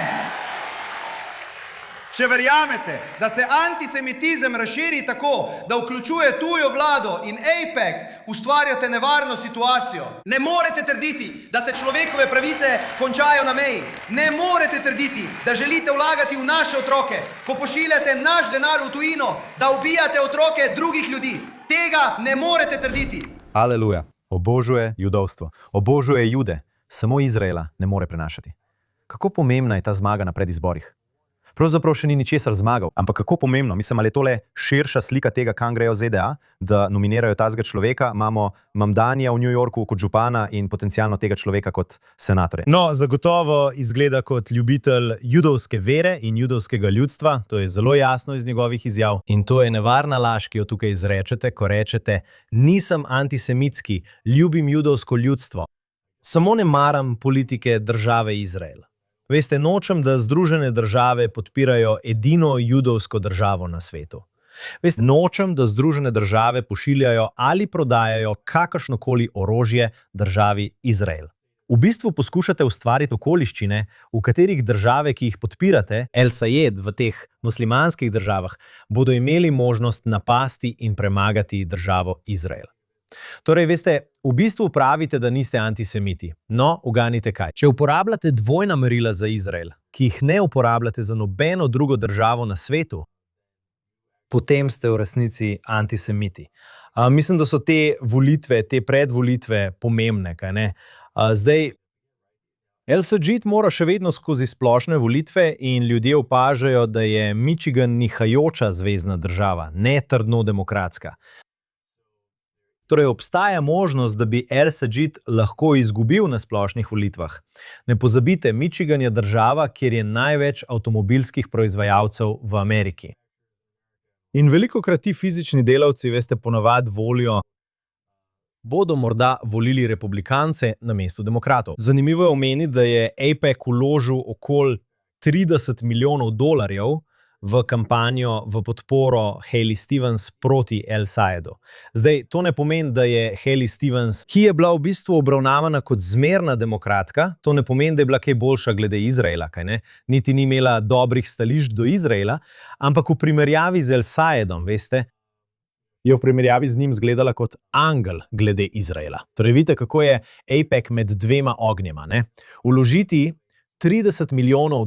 Če verjamete, da se antisemitizem razširi tako, da vključuje tujo vlado in AIPAC, ustvarjate nevarno situacijo. Ne morete trditi, da se človekove pravice končajo na meji. Ne morete trditi, da želite vlagati v naše otroke, ko pošiljate naš denar v tujino, da ubijate otroke drugih ljudi. Tega ne morete trditi. Aleluja. Obožuje judovstvo. Obožuje jude. Samo Izraela ne more prenašati. Kako pomembna je ta zmaga na predizborih? Pravzaprav še ni ničesar zmagal. Ampak kako pomembno? Mislim, ali je tole širša slika tega, kam grejo ZDA, da nominirajo tazga človeka, imamo Mamdanija v New Yorku kot župana in potencialno tega človeka kot senatorja. No, zagotovo izgleda kot ljubitelj judovske vere in judovskega ljudstva, to je zelo jasno iz njegovih izjav. In to je nevarna laž, ki jo tukaj izrečete, ko rečete, nisem antisemitski, ljubim judovsko ljudstvo. Samo ne maram politike države Izrael. Veste, nočem, da Združene države podpirajo edino judovsko državo na svetu. Veste, nočem, da Združene države pošiljajo ali prodajajo kakršnokoli orožje državi Izrael. V bistvu poskušate ustvariti okoliščine, v katerih države, ki jih podpirate, El Sayed v teh muslimanskih državah, bodo imeli možnost napasti in premagati državo Izrael. Torej, veste, v bistvu pravite, da niste antisemiti. No, uganite kaj. Če uporabljate dvojna merila za Izrael, ki jih ne uporabljate za nobeno drugo državo na svetu, potem ste v resnici antisemiti. Mislim, da so te volitve, te predvolitve pomembne, kaj ne? Zdaj, El Sayed mora še vedno skozi splošne volitve in ljudje opažajo, da je Michigan nihajoča zvezna država, ne trdno demokratska. Torej, obstaja možnost, da bi El Sayed lahko izgubil na splošnih volitvah. Ne pozabite, Michigan je država, kjer je največ avtomobilskih proizvajalcev v Ameriki. In velikokrat ti fizični delavci, veste, ponavadi bodo morda volili republikance namesto demokratov. Zanimivo je omeniti, da je AIPAC vložil okoli $30 milijonov v kampanjo v podporo Haley Stevens proti El Sayedu. Zdaj, to ne pomeni, da je Haley Stevens, ki je bila v bistvu obravnavana kot zmerna demokratka, to ne pomeni, da je bila kaj boljša glede Izraela, kaj ne? Niti ni imela dobrih stališč do Izraela, ampak v primerjavi z El Sayedom, veste, je v primerjavi z njim izgledala kot angel glede Izraela. Torej, vidite, kako je AIPAC med dvema ognjema, ne? Vložiti $30 milijonov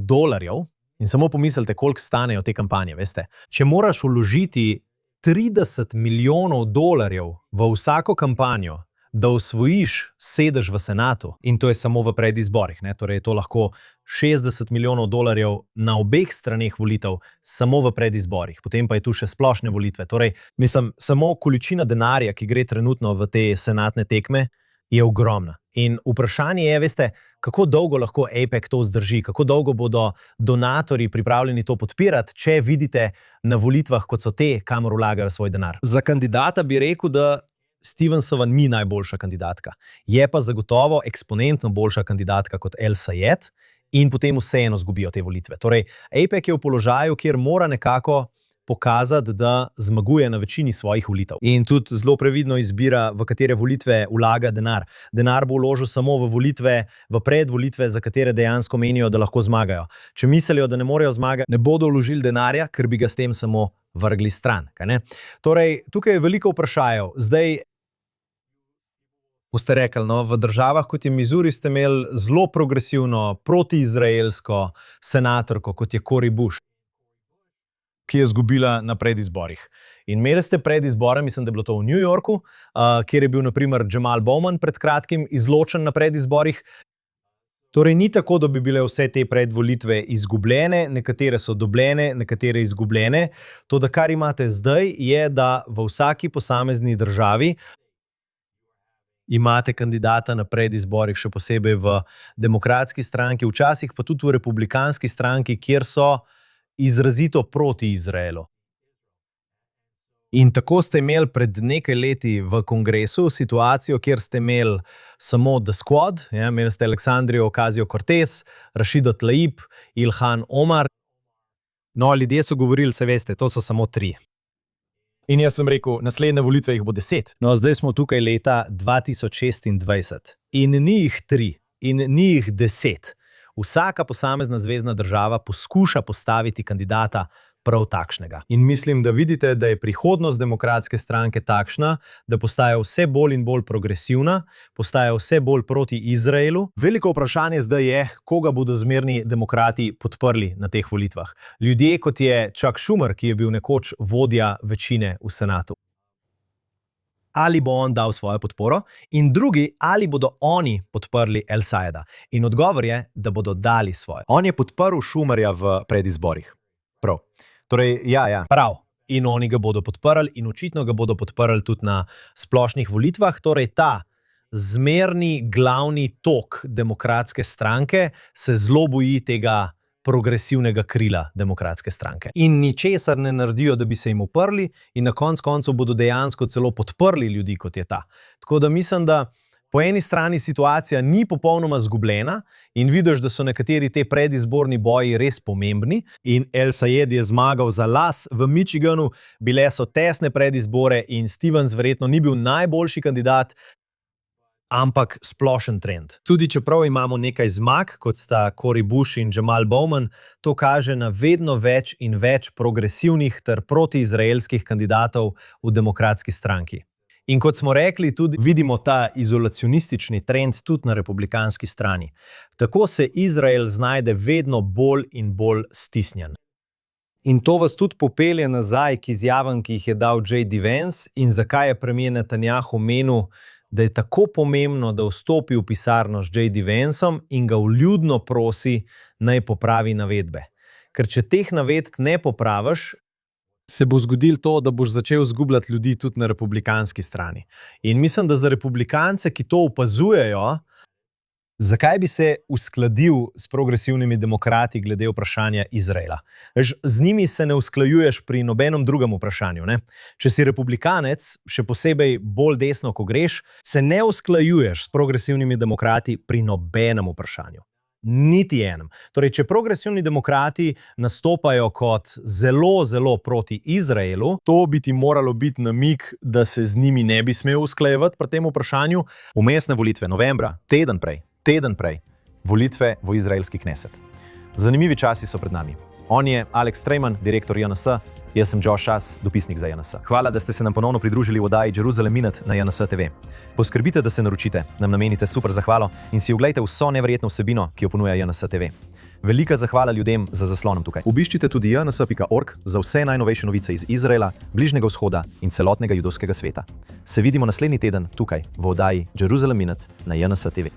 in samo pomislite, koliko stanejo te kampanje, veste. Če moraš vložiti $30 milijonov v vsako kampanjo, da osvojiš sedež v senatu, in to je samo v predizborih, ne? Torej je to lahko $60 milijonov na obeh straneh volitev, samo v predizborih. Potem pa je tu še splošne volitve. Torej, mislim, samo količina denarja, ki gre trenutno v te senatne tekme, je ogromna. In vprašanje je, veste, kako dolgo lahko AIPAC to zdrži, kako dolgo bodo donatorji pripravljeni to podpirati, če vidite na volitvah, kot so te, kamor vlagajo svoj denar. Za kandidata bi rekel, da Stevensova ni najboljša kandidatka. Je pa zagotovo eksponentno boljša kandidatka kot El Sayed in potem vseeno zgubijo te volitve. Torej, AIPAC je v položaju, kjer mora nekako pokazati, da zmaguje na večini svojih volitev. In tudi zelo previdno izbira, v katere volitve vlaga denar. Denar bo vložil samo v volitve, v predvolitve, za katere dejansko menijo, da lahko zmagajo. Če mislijo, da ne morejo zmagati, ne bodo vložili denarja, ker bi ga s tem samo vrgli stran. Kaj ne? Torej, tukaj je veliko vprašajev. Zdaj, boste rekli, no, v državah, kot je Missouri, ste imeli zelo progresivno, protiizraelsko senatorko, kot je Cori Bush, ki je izgubila na predizborih. In imeli ste predizbore, mislim, da je bilo to v New Yorku, kjer je bil na primer Jamal Bowman pred kratkim izločen na predizborih. Torej, ni tako, da bi bile vse te predvolitve izgubljene, nekatere so dobljene, nekatere izgubljene. To, da kar imate zdaj, je, da v vsaki posamezni državi imate kandidata na predizborih, še posebej v demokratski stranki, včasih pa tudi v republikanski stranki, kjer so izrazito proti Izraelu. In tako ste imeli pred nekaj leti v kongresu situacijo, kjer ste imeli samo The Squad, ja, imeli ste Alexandrijo Ocasio-Cortez, Rashido Tlaib, Ilhan Omar. No, ljudje so govorili, se veste, to so samo 3. In jaz sem rekel, naslednje volitve jih bo 10. No, zdaj smo tukaj leta 2026. In ni jih 3, in ni jih 10. Vsaka posamezna zvezna država poskuša postaviti kandidata prav takšnega. In mislim, da vidite, da je prihodnost demokratske stranke takšna, da postaja vse bolj in bolj progresivna, postaja vse bolj proti Izraelu. Veliko vprašanje zdaj je, koga bodo zmerni demokrati podprli na teh volitvah. Ljudje, kot je Chuck Schumer, ki je bil nekoč vodja večine v senatu. Ali bo on dal svojo podporo, in drugi, ali bodo oni podprli El Sayeda. In odgovor je, da bodo dali svojo. On je podprl Schumerja v predizborih. Prav. Torej, ja. Prav. In oni ga bodo podprli in očitno ga bodo podprli tudi na splošnih volitvah. Torej, ta zmerni glavni tok demokratske stranke se zelo boji tega progresivnega krila demokratske stranke. In ničesar ne naredijo, da bi se jim uprli in na koncu bodo dejansko celo podprli ljudi, kot je ta. Tako da mislim, da Po eni strani situacija ni popolnoma zgubljena in vidiš, da so nekateri te predizborni boji res pomembni. In El Sayed je zmagal za las v Michiganu, bile so tesne predizbore in Stevens verjetno ni bil najboljši kandidat, ampak splošen trend. Tudi čeprav imamo nekaj zmag, kot sta Cory Bush in Jamal Bowman, to kaže na vedno več in več progresivnih ter protiizraelskih kandidatov v demokratski stranki. In kot smo rekli, tudi vidimo ta izolacionistični trend tudi na republikanski strani. Tako se Izrael znajde vedno bolj in bolj stisnjen. In to vas tudi popelje nazaj k izjavam, ki jih je dal J.D. Vance in zakaj je premier Netanjahu menil, da je tako pomembno, da vstopi v pisarno z J.D. Vanceom in ga vljudno prosi, naj popravi navedbe. Ker če teh navedb ne popraviš, se bo zgodilo to, da boš začel zgubljati ljudi tudi na republikanski strani. In mislim, da za republikance, ki to opazujejo, zakaj bi se uskladil s progresivnimi demokrati glede vprašanja Izraela? Z njimi se ne usklajuješ pri nobenem drugem vprašanju. Ne? Če si republikanec, še posebej bolj desno, ko greš, se ne usklajuješ s progresivnimi demokrati pri nobenem vprašanju. Niti enem. Torej, če progresivni demokrati nastopajo kot zelo, zelo proti Izraelu, to bi ti moralo biti namig, da se z njimi ne bi smel usklajevati pri tem vprašanju. Vmesne volitve novembra, teden prej, volitve v izraelski kneset. Zanimivi časi so pred nami. On je Alex Trejman, direktor JNS, jaz sem Josh Šas, dopisnik za JNS. Hvala, da ste se nam ponovno pridružili v oddaji Jerusalem Minute na JNS TV. Poskrbite, da se naročite, nam namenite super zahvalo in si oglejte vso neverjetno vsebino, ki jo ponuja JNS TV. Velika zahvala ljudem za zaslonom tukaj. Obiščite tudi jns.org za vse najnovejše novice iz Izraela, Bližnjega vzhoda in celotnega judovskega sveta. Se vidimo naslednji teden tukaj v oddaji Jerusalem Minute na JNS TV.